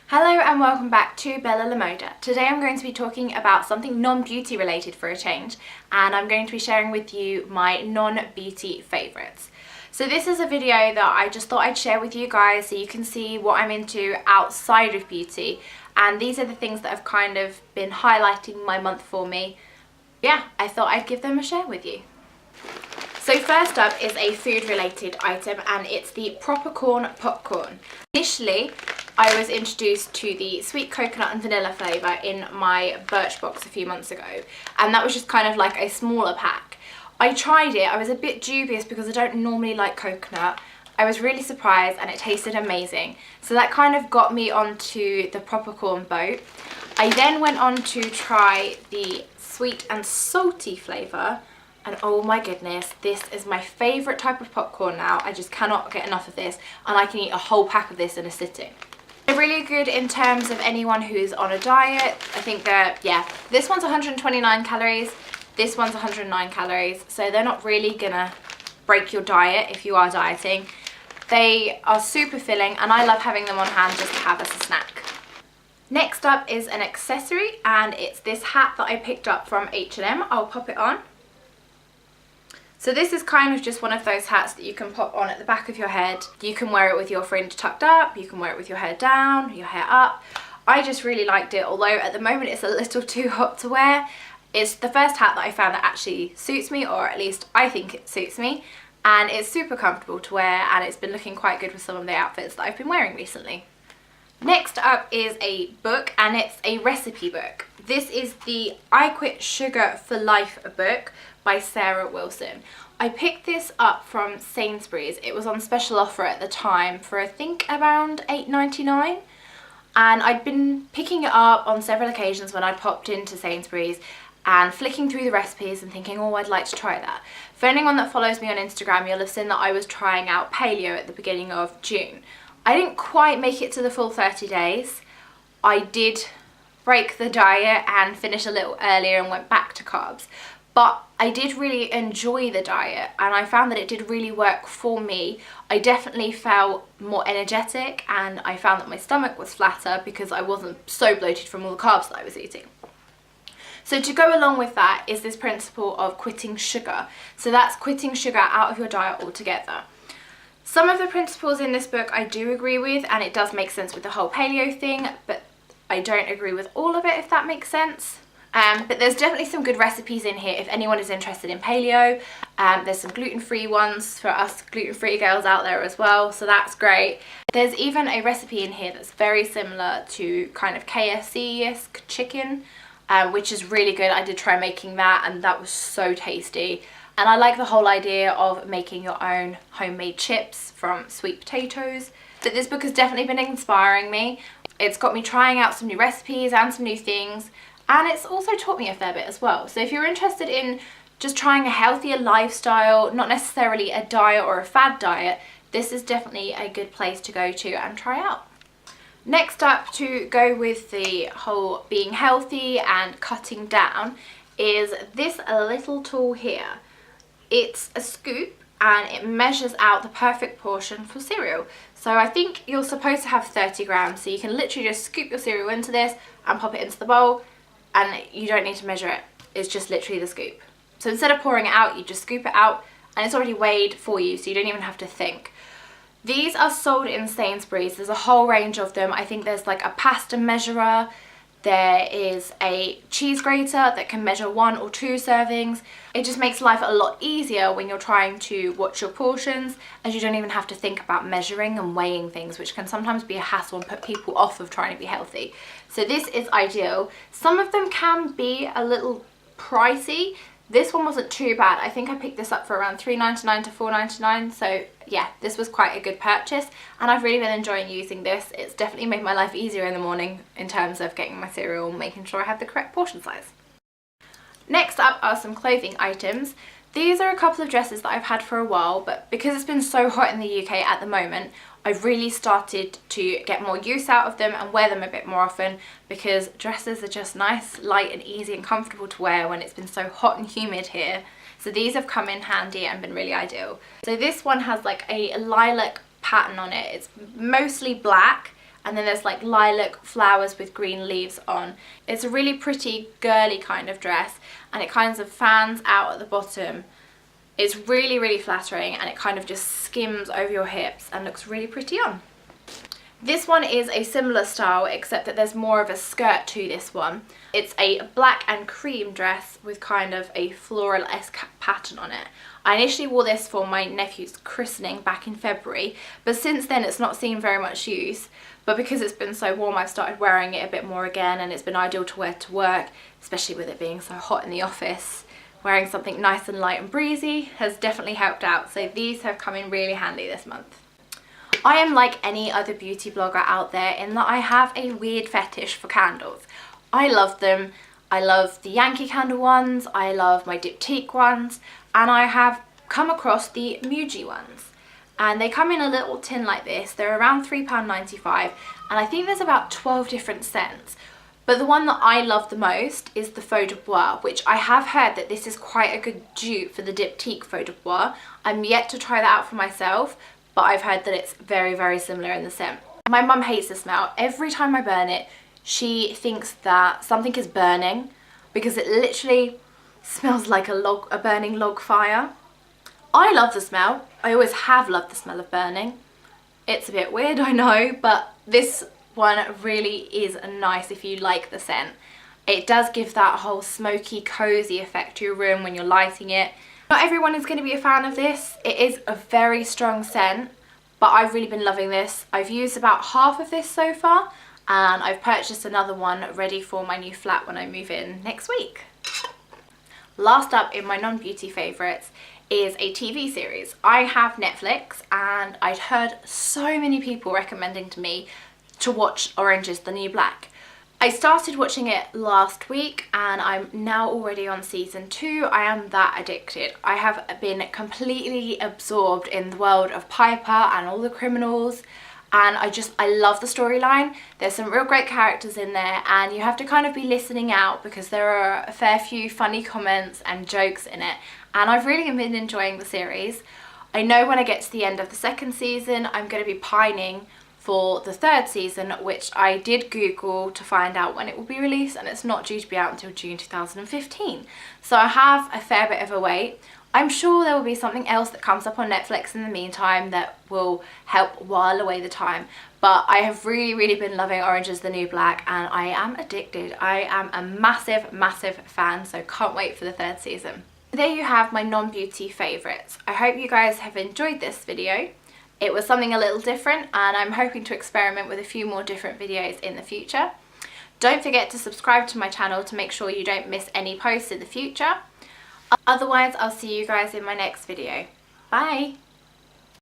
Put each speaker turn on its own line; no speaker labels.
Hello and welcome back to Bella La Moda. Today I'm going to be talking about something non-beauty related for a change, and I'm going to be sharing with you my non-beauty favourites. So this is a video that I just thought I'd share with you guys so you can see what I'm into outside of beauty, and these are the things that have kind of been highlighting my month for me. Yeah, I thought I'd give them a share with you. So first up is a food related item, and it's the Propercorn popcorn. Initially I was introduced to the sweet coconut and vanilla flavour in my Birchbox a few months ago, and that was just kind of like a smaller pack. I tried it, I was a bit dubious because I don't normally like coconut. I was really surprised and it tasted amazing, so that kind of got me onto the Propercorn boat. I then went on to try the sweet and salty flavour, and oh my goodness, this is my favourite type of popcorn now. I just cannot get enough of this, and I can eat a whole pack of this in a sitting. They're really good in terms of anyone who's on a diet. I think they're, yeah, this one's 129 calories, this one's 109 calories, so they're not really gonna break your diet if you are dieting. They are super filling, and I love having them on hand just to have as a snack. Next up is an accessory, and it's this hat that I picked up from H&M. I'll pop it on. So this is kind of just one of those hats that you can pop on at the back of your head. You can wear it with your fringe tucked up, you can wear it with your hair down, your hair up. I just really liked it, although at the moment it's a little too hot to wear. It's the first hat that I found that actually suits me, or at least I think it suits me. And it's super comfortable to wear, and it's been looking quite good with some of the outfits that I've been wearing recently. Next up is a book, and it's a recipe book. This is the I Quit Sugar for Life book by Sarah Wilson. I picked this up from Sainsbury's. It was on special offer at the time for I think around £8.99, and I'd been picking it up on several occasions when I popped into Sainsbury's and flicking through the recipes and thinking, oh, I'd like to try that. For anyone that follows me on Instagram, you'll have seen that I was trying out paleo at the beginning of June. I didn't quite make it to the full 30 days. I did break the diet and finish a little earlier and went back to carbs. But I did really enjoy the diet, and I found that it did really work for me. I definitely felt more energetic, and I found that my stomach was flatter because I wasn't so bloated from all the carbs that I was eating. So to go along with that is this principle of quitting sugar. So that's quitting sugar out of your diet altogether. Some of the principles in this book I do agree with, and it does make sense with the whole paleo thing, but I don't agree with all of it, if that makes sense. But there's definitely some good recipes in here if anyone is interested in paleo. There's some gluten-free ones for us gluten-free girls out there as well, so that's great. There's even a recipe in here that's very similar to kind of KFC-esque chicken, which is really good. I did try making that, and that was so tasty. And I like the whole idea of making your own homemade chips from sweet potatoes. But this book has definitely been inspiring me. It's got me trying out some new recipes and some new things, and it's also taught me a fair bit as well. So if you're interested in just trying a healthier lifestyle, not necessarily a diet or a fad diet, this is definitely a good place to go to and try out. Next up, to go with the whole being healthy and cutting down, is this little tool here. It's a scoop, and it measures out the perfect portion for cereal. So I think you're supposed to have 30 grams, so you can literally just scoop your cereal into this and pop it into the bowl, and you don't need to measure it. It's just literally the scoop. So instead of pouring it out, you just scoop it out, and it's already weighed for you, so you don't even have to think. These are sold in Sainsbury's. There's a whole range of them. I think there's like a pasta measurer. There is a cheese grater that can measure 1 or 2 servings. It just makes life a lot easier when you're trying to watch your portions, as you don't even have to think about measuring and weighing things, which can sometimes be a hassle and put people off of trying to be healthy. So this is ideal. Some of them can be a little pricey. This one wasn't too bad. I think I picked this up for around $3.99 to $4.99, so yeah, this was quite a good purchase, and I've really been enjoying using this. It's definitely made my life easier in the morning in terms of getting my cereal and making sure I had the correct portion size. Next up are some clothing items. These are a couple of dresses that I've had for a while, but because it's been so hot in the UK at the moment, I've really started to get more use out of them and wear them a bit more often, because dresses are just nice, light and easy and comfortable to wear when it's been so hot and humid here. So these have come in handy and been really ideal. So this one has like a lilac pattern on it. It's mostly black, and then there's like lilac flowers with green leaves on. It's a really pretty girly kind of dress, and it kind of fans out at the bottom. It's really, really flattering, and it kind of just skims over your hips and looks really pretty on. This one is a similar style, except that there's more of a skirt to this one. It's a black and cream dress with kind of a floral-esque pattern on it. I initially wore this for my nephew's christening back in February, but since then it's not seen very much use. But because it's been so warm, I've started wearing it a bit more again, and it's been ideal to wear to work, especially with it being so hot in the office. Wearing something nice and light and breezy has definitely helped out, so these have come in really handy this month. I am like any other beauty blogger out there in that I have a weird fetish for candles. I love them. I love the Yankee Candle ones, I love my Diptyque ones, and I have come across the Muji ones. And they come in a little tin like this. They're around £3.95, and I think there's about 12 different scents. But the one that I love the most is the Faux de Bois, which I have heard that this is quite a good dupe for the Diptyque Faux de Bois. I'm yet to try that out for myself, but I've heard that it's very, very similar in the scent. My mum hates the smell. Every time I burn it, she thinks that something is burning because it literally smells like a burning log fire. I love the smell. I always have loved the smell of burning. It's a bit weird, I know, but this one really is nice if you like the scent. It does give that whole smoky, cozy effect to your room when you're lighting it. Not everyone is going to be a fan of this. It is a very strong scent, but I've really been loving this. I've used about half of this so far, and I've purchased another one ready for my new flat when I move in next week. Last up in my non-beauty favourites is a TV series. I have Netflix, and I'd heard so many people recommending to me to watch Orange is the New Black. I started watching it last week, and I'm now already on season 2. I am that addicted. I have been completely absorbed in the world of Piper and all the criminals, and I love the storyline. There's some real great characters in there, and you have to kind of be listening out because there are a fair few funny comments and jokes in it, and I've really been enjoying the series. I know when I get to the end of the second season, I'm going to be pining for the third season, which I did Google to find out when it will be released, and it's not due to be out until June 2015. So I have a fair bit of a wait. I'm sure there will be something else that comes up on Netflix in the meantime that will help while away the time. But I have really been loving Orange is the New Black, and I am addicted. I am a massive fan, so can't wait for the third season. There you have my non-beauty favourites. I hope you guys have enjoyed this video. It was something a little different, and I'm hoping to experiment with a few more different videos in the future. Don't forget to subscribe to my channel to make sure you don't miss any posts in the future. Otherwise, I'll see you guys in my next video. Bye!